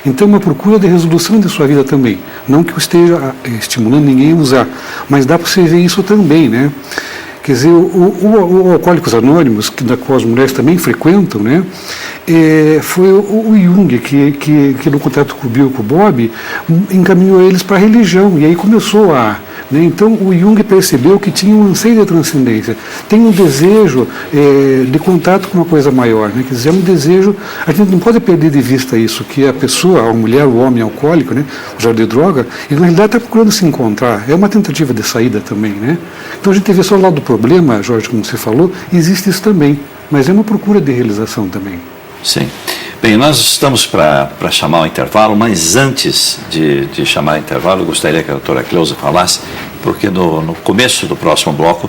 Então, uma procura de resolução de sua vida também. Não que eu esteja estimulando ninguém a usar, mas dá para você ver isso também, né? Quer dizer, o Alcoólicos Anônimos, da qual as mulheres também frequentam, né, foi o Jung que no contato com o Bill e com o Bob, encaminhou eles para a religião, e aí começou né, então o Jung percebeu que tinha um anseio de transcendência, tem um desejo de contato com uma coisa maior, né, quer dizer, é um desejo, a gente não pode perder de vista isso, que a pessoa, a mulher, o homem alcoólico, né, usuário de droga, ele na realidade está procurando se encontrar, é uma tentativa de saída também, né, então a gente vê só o lado do problema, Jorge, como você falou, existe isso também, mas é uma procura de realização também. Sim. Bem, nós estamos para chamar o intervalo, mas antes de chamar o intervalo, eu gostaria que a doutora Cleusa falasse, porque no começo do próximo bloco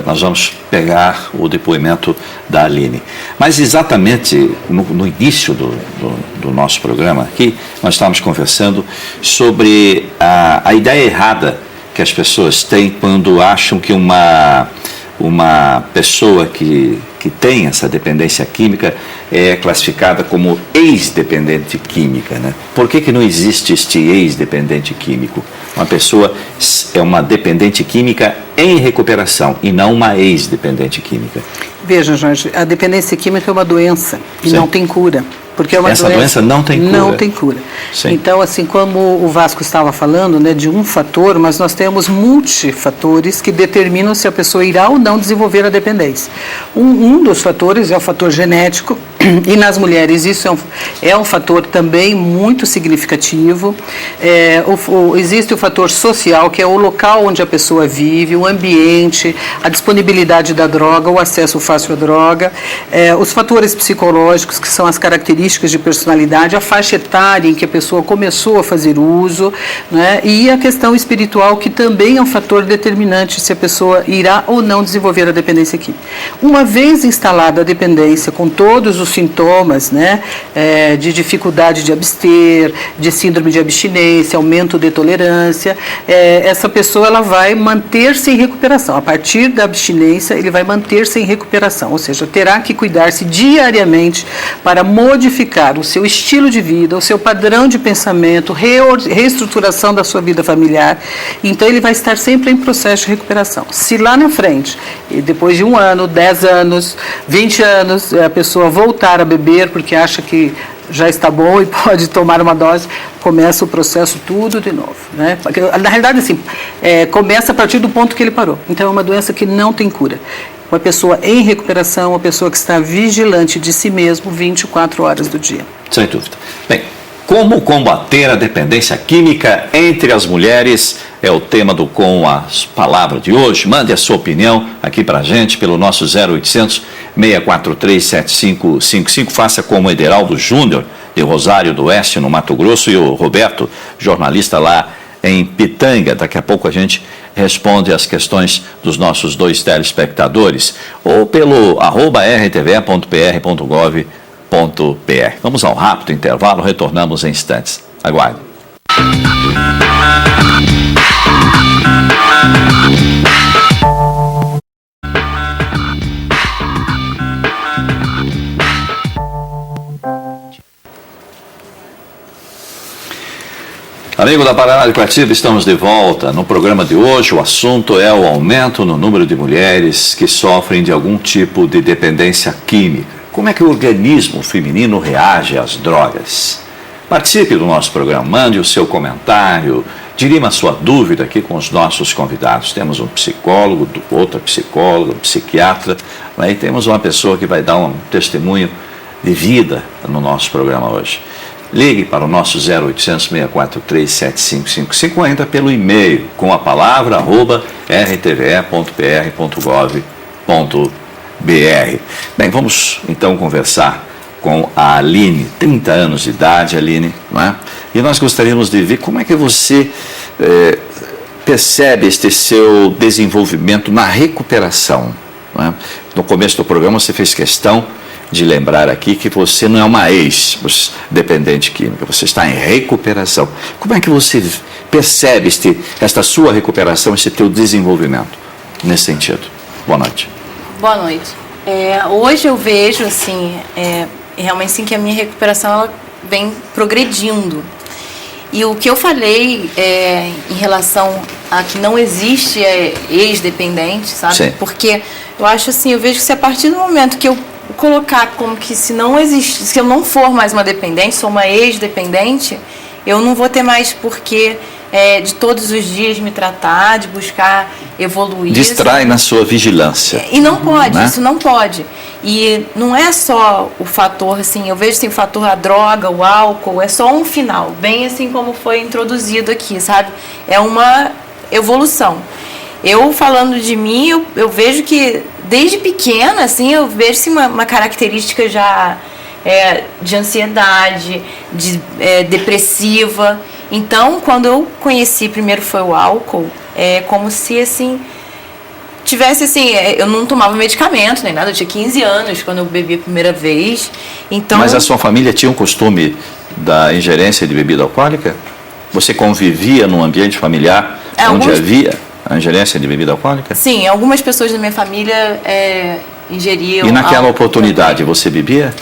nós vamos pegar o depoimento da Aline. Mas exatamente no início do nosso programa aqui, nós estávamos conversando sobre a ideia errada que as pessoas têm quando acham que uma pessoa que tem essa dependência química é classificada como ex-dependente química, né? Por que não existe este ex-dependente químico? Uma pessoa é uma dependente química em recuperação e não uma ex-dependente química. Veja, Jorge, a dependência química é uma doença e não tem cura. Porque é uma Essa doença não tem cura. Não tem cura. Sim. Então, assim como o Vasco estava falando, né, de um fator, mas nós temos multifatores que determinam se a pessoa irá ou não desenvolver a dependência. Um dos fatores é o fator genético, e nas mulheres isso é um fator também muito significativo. Existe o fator social, que é o local onde a pessoa vive, o ambiente, a disponibilidade da droga, o acesso fácil à droga, os fatores psicológicos, que são as características de personalidade, a faixa etária em que a pessoa começou a fazer uso, né, e a questão espiritual, que também é um fator determinante se a pessoa irá ou não desenvolver a dependência química. Uma vez instalada a dependência, com todos os sintomas, né, de dificuldade de abster, de síndrome de abstinência, aumento de tolerância, essa pessoa ela vai manter-se em recuperação. A partir da abstinência, ele vai manter-se em recuperação, ou seja, terá que cuidar-se diariamente para modificar o seu estilo de vida, o seu padrão de pensamento, reestruturação da sua vida familiar. Então, ele vai estar sempre em processo de recuperação. Se lá na frente, depois de 1 ano, 10 anos, 20 anos, a pessoa voltar a beber porque acha que já está bom e pode tomar uma dose, começa o processo tudo de novo, né? Porque, na realidade, assim, começa a partir do ponto que ele parou. Então, é uma doença que não tem cura. Uma pessoa em recuperação, uma pessoa que está vigilante de si mesmo 24 horas do dia. Sem dúvida. Bem, como combater a dependência química entre as mulheres é o tema do Com as Palavras de hoje. Mande a sua opinião aqui para a gente pelo nosso 0800 643 7555. Faça como o Ederaldo Júnior, de Rosário do Oeste, no Mato Grosso, e o Roberto, jornalista lá em Pitanga. Daqui a pouco a gente responde as questões dos nossos 2 telespectadores, ou pelo @rtve.pr.gov.br. Vamos a um rápido intervalo, retornamos em instantes. Aguarde. Amigo da Paraná Educativa, estamos de volta. No programa de hoje, o assunto é o aumento no número de mulheres que sofrem de algum tipo de dependência química. Como é que o organismo feminino reage às drogas? Participe do nosso programa, mande o seu comentário, dirima a sua dúvida aqui com os nossos convidados. Temos um psicólogo, outra psicóloga, um psiquiatra, e temos uma pessoa que vai dar um testemunho de vida no nosso programa hoje. Ligue para o nosso 0800 643 7555 ou entra pelo e-mail com a palavra @rtve.pr.gov.br. Bem, vamos então conversar com a Aline, 30 anos de idade, Aline, não é? E nós gostaríamos de ver como é que você percebe este seu desenvolvimento na recuperação, não é? No começo do programa você fez questão de lembrar aqui que você não é uma ex-dependente química, você está em recuperação. Como é que você percebe esta sua recuperação, esse teu desenvolvimento nesse sentido? Boa noite. Boa noite. Hoje eu vejo, assim, realmente sim, que a minha recuperação ela vem progredindo. E o que eu falei em relação a que não existe ex-dependente, sabe? Sim. Porque eu acho assim, eu vejo que se a partir do momento que eu colocar como que se não existe, se eu não for mais uma dependente, sou uma ex-dependente, eu não vou ter mais porquê de todos os dias me tratar, de buscar evoluir. Distrai na sua vigilância. E não pode, né? Isso não pode. E não é só o fator, assim, eu vejo assim, o fator a droga, o álcool, é só um final, bem assim como foi introduzido aqui, sabe? É uma evolução. Eu, falando de mim, eu vejo que desde pequena, assim, eu vejo assim, uma característica já de ansiedade, de depressiva. Então, quando eu conheci, primeiro foi o álcool, como se, assim, tivesse, assim, eu não tomava medicamento nem nada, eu tinha 15 anos quando eu bebi a primeira vez. Então, Mas a sua família tinha um costume da ingerência de bebida alcoólica? Você convivia num ambiente familiar onde havia a ingerência de bebida alcoólica? Sim, algumas pessoas da minha família ingeriam. E naquela álcool oportunidade também. você bebia?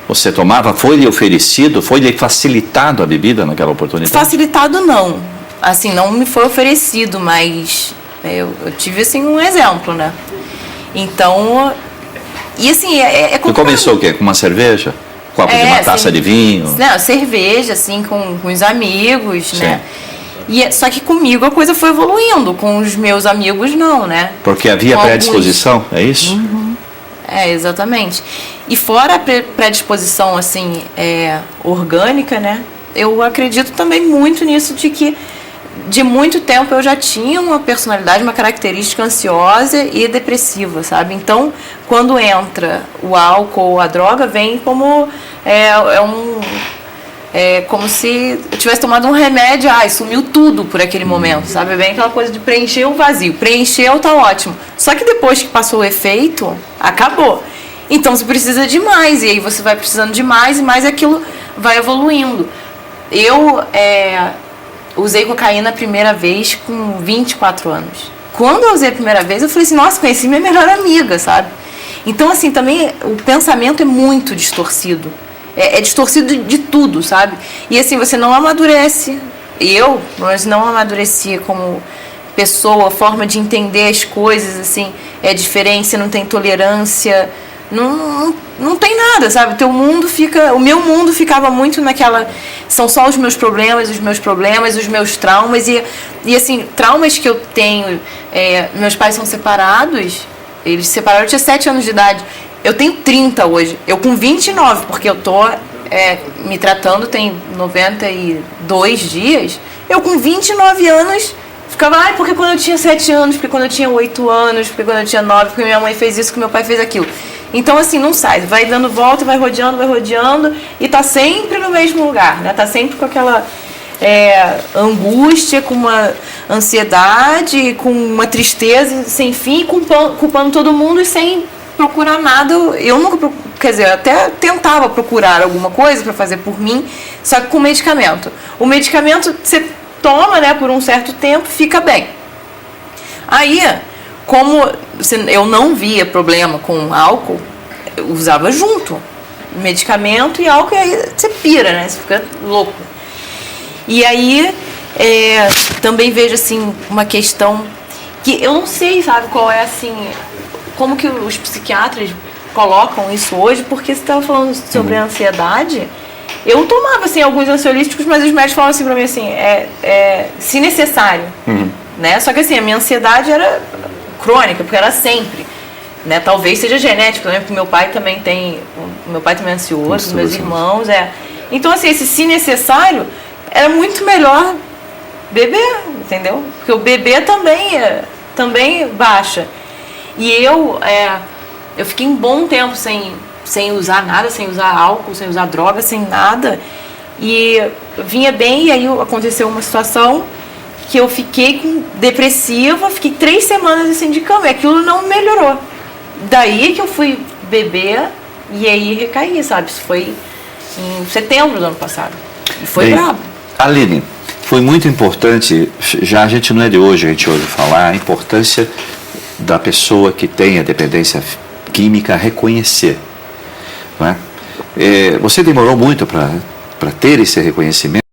Você tomava? Foi-lhe oferecido? Foi-lhe facilitado a bebida naquela oportunidade? Facilitado não. Assim, não me foi oferecido, mas eu tive, assim, um exemplo, né? Então, e assim, Você complicado. começou o quê? Com uma cerveja? Copo de uma taça assim, de vinho? Não, cerveja, assim, com os amigos, Sim. né? Só que comigo a coisa foi evoluindo, com os meus amigos não, né? Porque havia Com predisposição, é isso? Exatamente. E fora a predisposição, assim, orgânica, né? Eu acredito também muito nisso de que de muito tempo eu já tinha uma personalidade, uma característica ansiosa e depressiva, sabe? Então, quando entra o álcool ou a droga, vem como como se eu tivesse tomado um remédio, sumiu tudo por aquele momento, sabe? Bem aquela coisa de preencher o vazio. Preencheu, tá ótimo. Só que depois que passou o efeito, acabou. Então você precisa de mais, e aí você vai precisando de mais, e mais aquilo vai evoluindo. Eu usei cocaína a primeira vez com 24 anos. Quando eu usei a primeira vez, eu falei assim, nossa, conheci minha melhor amiga, sabe? Então, assim, também o pensamento é muito distorcido. É distorcido de tudo, sabe? E assim, você não amadurece. Mas não amadurecia como pessoa, forma de entender as coisas, assim, é diferente, você não tem tolerância, não tem nada, sabe? O meu mundo ficava muito naquela, são só os meus problemas, os meus traumas, e assim, traumas que eu tenho, meus pais são separados, eles se separaram, eu tinha 7 anos de idade, eu tenho 30 hoje, eu com 29, porque eu tô me tratando tem 92 dias, eu com 29 anos ficava, porque quando eu tinha 7 anos, porque quando eu tinha 8 anos, porque quando eu tinha 9, porque minha mãe fez isso, que meu pai fez aquilo. Então, assim, não sai, vai dando volta, vai rodeando, e tá sempre no mesmo lugar, né? Tá sempre com aquela angústia, com uma ansiedade, com uma tristeza sem fim, culpando todo mundo e sem procurar nada. Eu nunca, quer dizer, eu até tentava procurar alguma coisa para fazer por mim, só que com medicamento. O medicamento você toma, né, por um certo tempo, fica bem. Aí, como eu não via problema com álcool, eu usava junto, medicamento e álcool, e aí você pira, né, você fica louco. E aí, também vejo, assim, uma questão que eu não sei, sabe, qual é, assim, como que os psiquiatras colocam isso hoje, porque você estava falando sobre a ansiedade. Eu tomava, assim, alguns ansiolíticos, mas os médicos falavam assim pra mim, assim, se necessário, né? Só que, assim, a minha ansiedade era crônica, porque era sempre, né? Talvez seja genético, né? Porque meu pai também é ansioso, meus irmãos, Então, assim, esse se necessário era muito melhor beber, entendeu? Porque o beber também baixa. E eu fiquei um bom tempo sem usar nada, sem usar álcool, sem usar droga, sem nada. E vinha bem, e aí aconteceu uma situação que eu fiquei depressiva, fiquei 3 semanas assim de cama, e aquilo não melhorou. Daí que eu fui beber, e aí recaí, sabe? Isso foi em setembro do ano passado. E foi brabo. Aline, foi muito importante, já a gente não é de hoje, a gente ouve falar a importância da pessoa que tem a dependência química reconhecer, não é? Você demorou muito para ter esse reconhecimento,